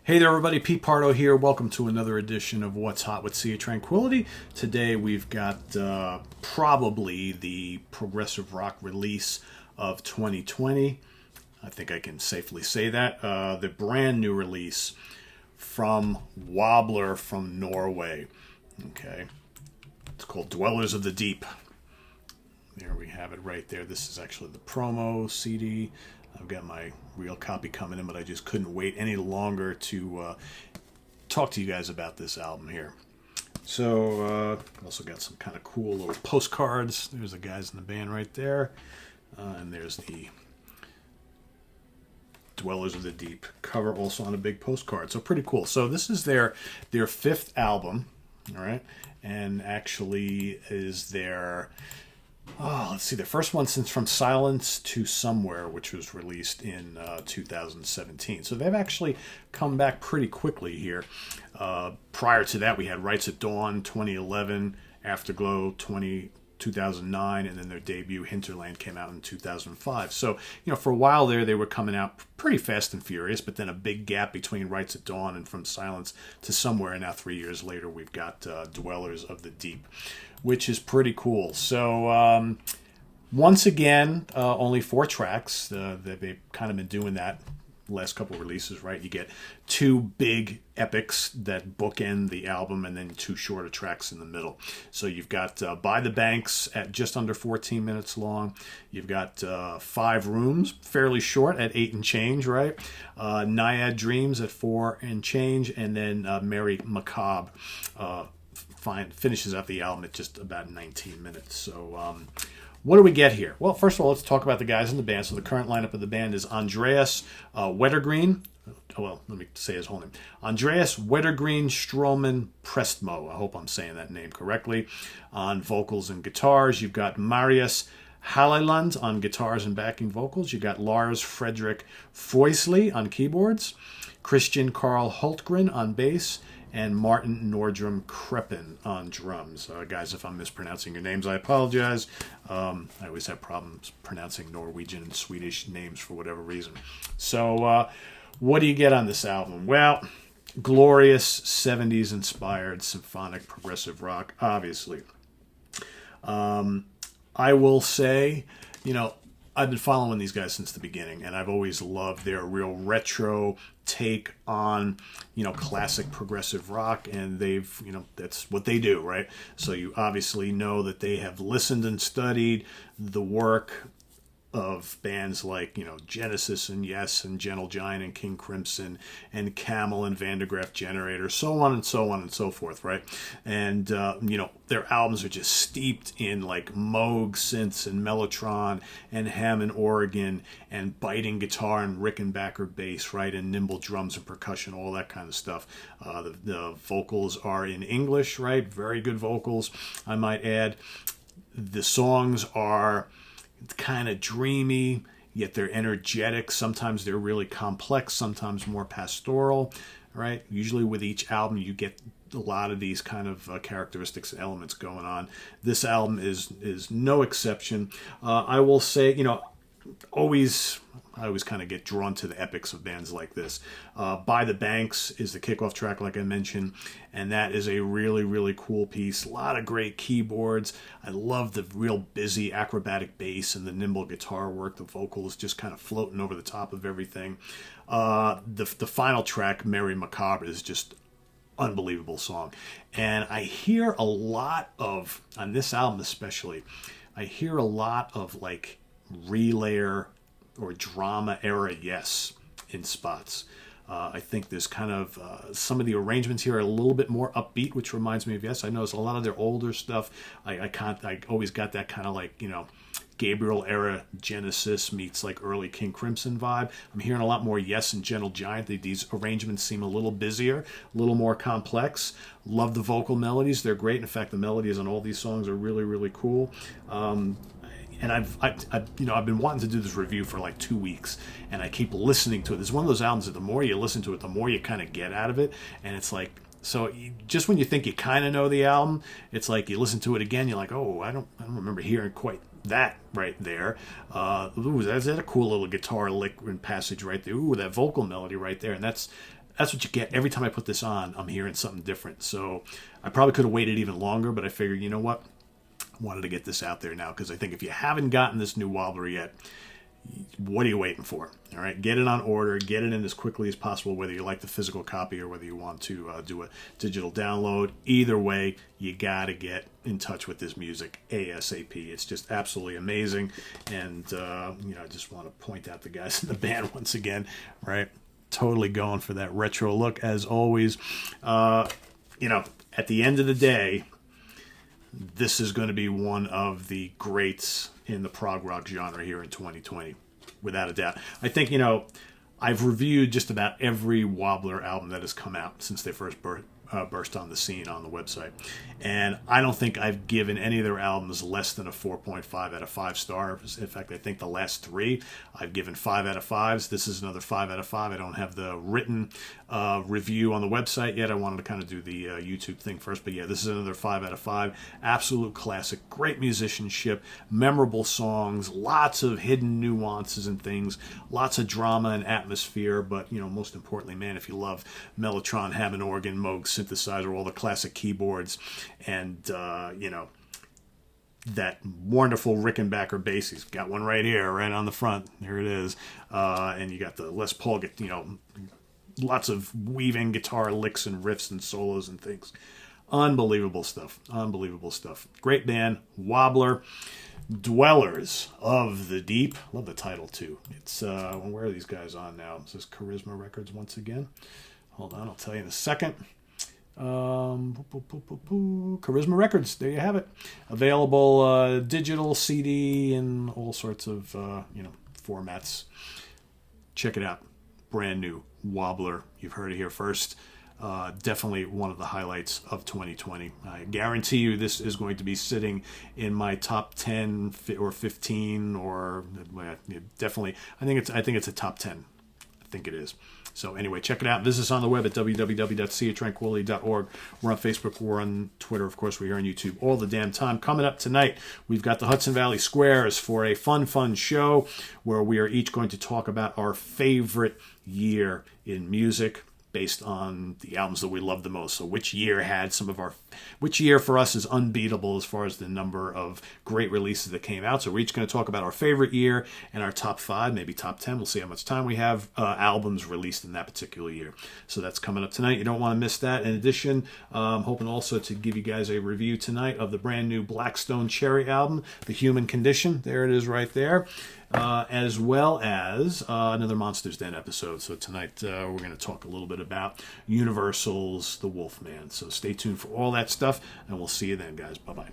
Hey there, everybody. Pete Pardo here. Welcome to another edition of What's Hot with Sea of Tranquility. Today we've got probably the progressive rock release of 2020. I think I can safely say that. The brand new release from Wobbler from Norway. Okay. It's called Dwellers of the Deep. There we have it right there. This is actually the promo CD. I've got my real copy coming in, but I just couldn't wait any longer to talk to you guys about this album here. So, also got some kind of cool little postcards. There's the guys in the band right there. And there's the Dwellers of the Deep cover also on a big postcard. So pretty cool. So this is their fifth album, all right? And actually is their... let's see, the first one since From Silence to Somewhere, which was released in 2017. So they've actually come back pretty quickly here. Prior to that, we had Rights at Dawn, 2011, Afterglow, 2009, and then their debut, Hinterland, came out in 2005. So, for a while there, they were coming out pretty fast and furious, but then a big gap between Rights at Dawn and From Silence to Somewhere, and now 3 years later, we've got Dwellers of the Deep, which is pretty cool. So, once again, only 4 tracks. They've kind of been doing that last couple of releases, right? You get 2 big epics that bookend the album and then 2 shorter tracks in the middle. So you've got By the Banks at just under 14 minutes long. You've got 5 Rooms, fairly short at 8 and change, right? Naiad Dreams at 4 and change. And then Mary Macabre finishes up the album at just about 19 minutes. So what do we get here? Well, first of all, let's talk about the guys in the band. So the current lineup of the band is Andreas Wettergreen. Let me say his whole name. Andreas Wettergreen Stroman Prestmo. I hope I'm saying that name correctly. On vocals and guitars, you've got Marius Halleland on guitars and backing vocals. You've got Lars Fredrik Foysley on keyboards. Christian Carl Hultgren on bass. And Martin Nordrum Kreppen on drums. Guys, if I'm mispronouncing your names, I apologize. I always have problems pronouncing Norwegian and Swedish names for whatever reason. So, what do you get on this album? Well, glorious 70s-inspired symphonic progressive rock, obviously. I will say, I've been following these guys since the beginning, and I've always loved their real retro take on, classic progressive rock, and they've, that's what they do, right? So you obviously know that they have listened and studied the work of bands like, Genesis and Yes and Gentle Giant and King Crimson and Camel and Van de Graaff Generator, so on and so on and so forth, right? And, their albums are just steeped in like Moog synths and Mellotron and Hammond organ and biting guitar and Rickenbacker bass, right? And nimble drums and percussion, all that kind of stuff. The vocals are in English, right? Very good vocals, I might add. The songs are kind of dreamy, yet they're energetic. Sometimes they're really complex, sometimes more pastoral, right? Usually with each album you get a lot of these kind of characteristics and elements going on. This album is no exception. I will say, I always kind of get drawn to the epics of bands like this. By the Banks is the kickoff track, like I mentioned, and that is a really, really cool piece. A lot of great keyboards. I love the real busy acrobatic bass and the nimble guitar work. The vocals just kind of floating over the top of everything. The final track, Mary Macabre, is just unbelievable song. And I hear a lot of, on this album especially, I hear a lot of like relayer or drama era Yes in spots. I think there's kind of some of the arrangements here are a little bit more upbeat, which reminds me of Yes. I noticed a lot of their older stuff. I always got that kind of like, Gabriel era Genesis meets like early King Crimson vibe. I'm hearing a lot more Yes and Gentle Giant. These arrangements seem a little busier, a little more complex. Love the vocal melodies. They're great. In fact, the melodies on all these songs are really, really cool. And I've been wanting to do this review for like 2 weeks, and I keep listening to it. It's one of those albums that the more you listen to it, the more you kind of get out of it. And it's like, just when you think you kind of know the album, it's like you listen to it again, you're like, oh, I don't remember hearing quite that right there. Ooh, that's a cool little guitar lick and passage right there. Ooh, that vocal melody right there. And that's that's what you get. Every time I put this on, I'm hearing something different. So I probably could have waited even longer, but I figured, you know what? I wanted to get this out there now, because I think if you haven't gotten this new Wobbler yet, what are you waiting for? All right, get it on order, get it in as quickly as possible, whether you like the physical copy or whether you want to do a digital download. Either way, you got to get in touch with this music ASAP. It's just absolutely amazing. And, I just want to point out the guys in the band once again, right? Totally going for that retro look, as always. At the end of the day, this is going to be one of the greats in the prog rock genre here in 2020, without a doubt. I think, I've reviewed just about every Wobbler album that has come out since they first burst on the scene on the website. And I don't think I've given any of their albums less than a 4.5 out of 5 stars. In fact, I think the last 3 I've given 5 out of 5s. This is another 5 out of 5. I don't have the written review on the website yet. I wanted to kind of do the YouTube thing first. But yeah, this is another 5 out of 5. Absolute classic. Great musicianship. Memorable songs. Lots of hidden nuances and things. Lots of drama and atmosphere. But, most importantly, man, if you love Mellotron, Hammond organ, Moog synthesizer, all the classic keyboards, and that wonderful Rickenbacker bass. He's got one right here, right on the front. There it is. And you got the Les Paul, lots of weaving guitar licks and riffs and solos and things. Unbelievable stuff. Unbelievable stuff. Great band, Wobbler. Dwellers of the Deep. Love the title too. It's where are these guys on now? It says Charisma Records once again. Hold on, I'll tell you in a second. Charisma Records, there you have it. Available digital, CD, and all sorts of formats. Check it out. Brand new Wobbler. You've heard it here first. Definitely one of the highlights of 2020. I guarantee you this is going to be sitting in my top 10 or 15 or definitely. I think it's a top 10. I think it is. So anyway, check it out. Visit us on the web at www.seatranquility.org. We're on Facebook. We're on Twitter. Of course, we're here on YouTube all the damn time. Coming up tonight, we've got the Hudson Valley Squares for a fun show where we are each going to talk about our favorite year in music based on the albums that we love the most. So which year for us is unbeatable as far as the number of great releases that came out. So we're each going to talk about our favorite year and our top 5, maybe top 10. We'll see how much time we have, albums released in that particular year. So that's coming up tonight. You don't want to miss that. In addition, I'm hoping also to give you guys a review tonight of the brand new Blackstone Cherry album, The Human Condition. There it is right there. As well as another Monsters Den episode. So tonight we're going to talk a little bit about Universal's The Wolfman. So stay tuned for all that stuff, and we'll see you then, guys. Bye-bye.